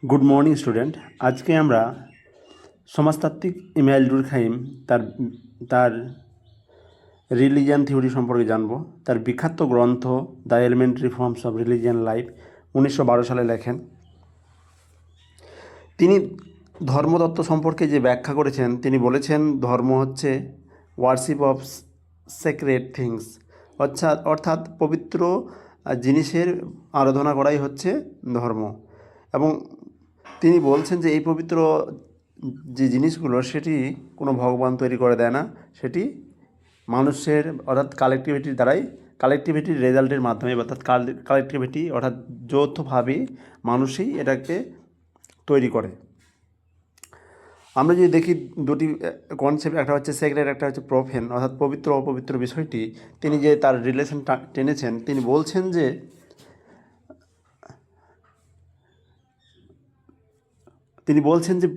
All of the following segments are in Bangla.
Good morning student. আজকে আমরা সমাজতাত্ত্বিক ইমানুয়েল ডুরখাইম তার তার রিলিজিয়ান থিওরি সম্পর্কে জানব। তার বিখ্যাত গ্রন্থ the elementary forms of religion life 1912 সালে লেখেন। তিনি ধর্মতত্ত্ব সম্পর্কে যে ব্যাখ্যা করেছেন, তিনি বলেছেন ধর্ম হচ্ছে ওয়ার্শিপ অফ সেক্রেড থিংস, অর্থাৎ পবিত্র জিনিসের আরাধনা করাই হচ্ছে ধর্ম। এবং তিনি বলছেন যে এই পবিত্র যে জিনিসগুলো সেটি কোনো ভগবান তৈরি করে দেয় না, সেটি মানুষের অর্থাৎ কালেকটিভিটির দ্বারাই, কালেকটিভিটির রেজাল্টের মাধ্যমে, অর্থাৎ কালেকটিভিটি অর্থাৎ যৌথভাবে মানুষই এটাকে তৈরি করে। আমরা যদি দেখি দুটি কনসেপ্ট, একটা হচ্ছে সেক্রেট, একটা হচ্ছে প্রফেন, অর্থাৎ পবিত্র অপবিত্র বিষয়টি তিনি যে তার রিলেশনটা টেনেছেন, তিনি বলছেন যে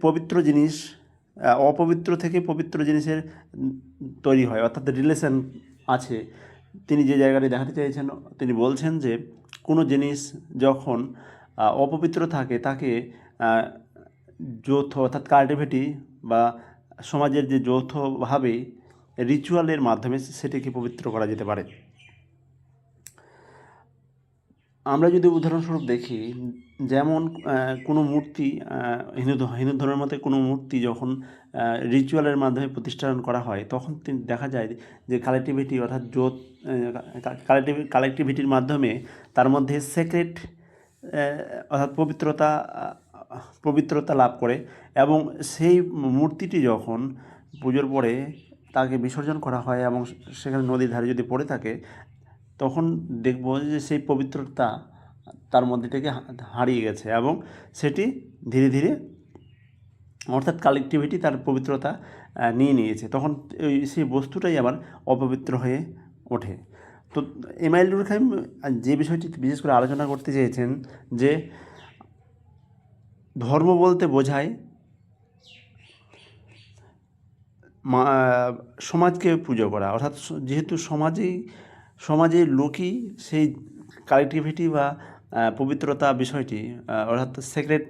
পবিত্র জিনিস অপবিত্র থেকে পবিত্র জিনিসের তৈরি হয়, অর্থাৎ রিলেশন আছে। তিনি যে জায়গাটি দেখাতে চাইছেন, তিনি বলছেন যে কোনো জিনিস যখন অপবিত্র থাকে তাকে যৌথ অর্থাৎ কাল্টিভেটি বা সমাজের যে যৌথভাবে রিচুয়ালের মাধ্যমে সেটিকে পবিত্র করা যেতে পারে। আমরা যদি উদাহরণস্বরূপ দেখি, যেমন কোনো মূর্তি, হিন্দু ধর্মের মধ্যে কোনো মূর্তি যখন রিচুয়ালের মাধ্যমে প্রতিষ্ঠান করা হয়, তখন দেখা যায় যে কালেকটিভিটি অর্থাৎ কালেকটিভিটির মাধ্যমে তার মধ্যে সেক্রেট অর্থাৎ পবিত্রতা লাভ করে। এবং সেই মূর্তিটি যখন পুজোর পরে তাকে বিসর্জন করা হয় এবং সেখানে নদীর ধারে যদি পড়ে থাকে, তখন দেখব যে সেই পবিত্রতা তার মধ্যে থেকে হারিয়ে গেছে এবং সেটি ধীরে ধীরে অর্থাৎ কালেকটিভিটি তার পবিত্রতা নিয়ে নিয়েছে, তখন সেই বস্তুটাই আবার অপবিত্র হয়ে ওঠে। তো ইমানুয়েল ডুরখাইম যে বিষয়টি বিশেষ করে আলোচনা করতে চেয়েছেন যে ধর্ম বলতে বোঝায় সমাজকে পুজো করা, অর্থাৎ যেহেতু সমাজের লোকই সেই কালেকটিভিটি বা পবিত্রতা বিষয়টি, অর্থাৎ সেক্রেট,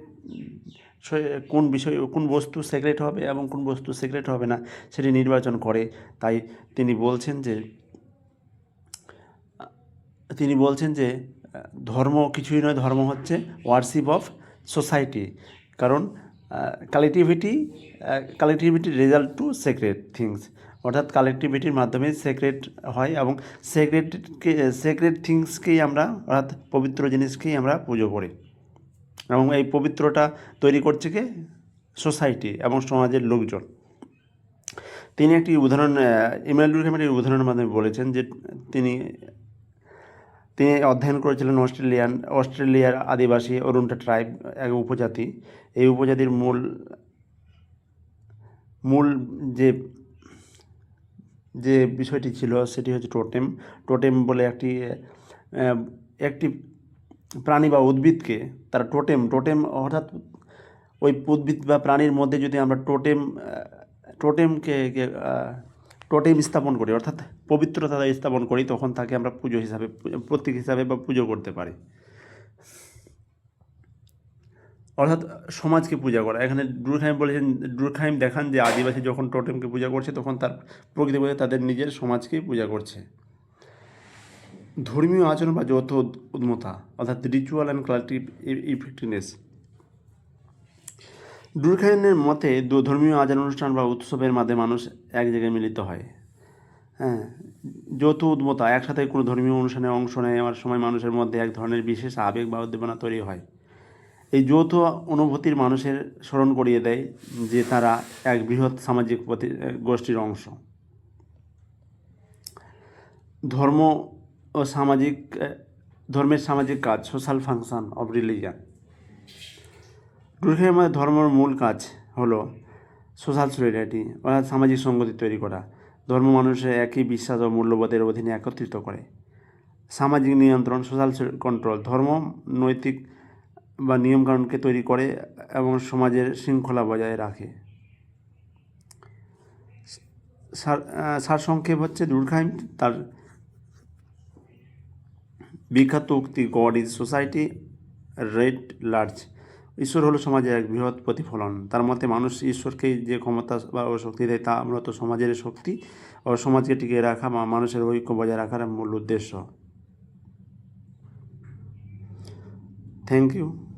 কোন বস্তু সেক্রেট হবে এবং কোন বস্তু সেক্রেট হবে না সেটি নির্বাচন করে। তাই তিনি বলছেন যে ধর্ম কিছুই নয়, ধর্ম হচ্ছে ওয়ার্শিপ অফ সোসাইটি, কারণ কালেকটিভিটির রেজাল্ট টু সেক্রেট থিংস, অর্থাৎ কালেকটিভিটির মাধ্যমে সেক্রেট হয় এবং সেক্রেট থিংসকেই আমরা, অর্থাৎ পবিত্র জিনিসকেই আমরা পুজো করি। এবং এই পবিত্রটা তৈরি করছে কে? সোসাইটি এবং সমাজের লোকজন। তিনি একটি উদাহরণ, ইমানুয়েল ডুরখাইমের উদাহরণের মাধ্যমে বলেছেন যে তিনি অধ্যয়ন করেছিলেন অস্ট্রেলিয়ার আদিবাসী অরুন্টা ট্রাইব, এক উপজাতি। এই উপজাতির মূল যে বিষয়টি ছিল সেটি হচ্ছে টোটেম বলে একটি প্রাণী বা উদ্ভিদকে তারা টোটেম অর্থাৎ ওই উদ্ভিদ বা প্রাণীর মধ্যে যদি আমরা টোটেম স্থাপন করি, অর্থাৎ পবিত্রতা স্থাপন করি, তখন তাকে আমরা প্রতীক হিসাবে বা পুজো করতে পারি, অর্থাৎ সমাজকে পূজা করা। এখানে ডুরখাইম দেখান যে আদিবাসী যখন টোটেমকে পূজা করছে, তখন তার প্রকৃতি বলে তাদের নিজের সমাজকেই পূজা করছে। ধর্মীয় আচরণ বা যৌথ উদ্মতা, অর্থাৎ রিচুয়াল অ্যান্ড কালেকটিভ ইফেক্টিভনেস। ডুরখাইমের মতে ধর্মীয় আচার অনুষ্ঠান বা উৎসবের মাধ্যমে মানুষ এক জায়গায় মিলিত হয়। যৌথ উদ্মতা, একসাথে কোনো ধর্মীয় অনুষ্ঠানে অংশ নেওয়ার সময় মানুষের মধ্যে এক ধরনের বিশেষ আবেগ বা উদ্দীপনা তৈরি হয়। এই যৌথ অনুভূতির মানুষের স্মরণ করিয়ে দেয় যে তারা এক বৃহৎ সামাজিক গোষ্ঠীর অংশ। ধর্মের সামাজিক কাজ, সোশ্যাল ফাংশন অফ রিলিজিয়ান। ডুরখাইমের মধ্যে ধর্মের মূল কাজ হলো সোশ্যাল সলিডারিটি, অর্থাৎ সামাজিক সংগতি তৈরি করা। ধর্ম মানুষের একই বিশ্বাস ও মূল্যবোধের অধীনে একত্রিত করে। সামাজিক নিয়ন্ত্রণ, সোশ্যাল কন্ট্রোল, ধর্ম নৈতিক বা নিয়মকানুনকে তৈরি করে এবং সমাজের শৃঙ্খলা বজায় রাখে। সারসংক্ষেপ হচ্ছে ডুরখাইম তার বিখ্যাত উক্তি god is society rate large, ঈশ্বর হলো সমাজের এক বৃহৎ প্রতিফলন। তার মতে মানুষ ঈশ্বরকেই যে ক্ষমতা বা ও শক্তি দেয় তা মূলত সমাজের শক্তি ও সমাজকে টিকিয়ে রাখা বা মানুষের ঐক্য বজায় রাখার মূল উদ্দেশ্য। Thank you.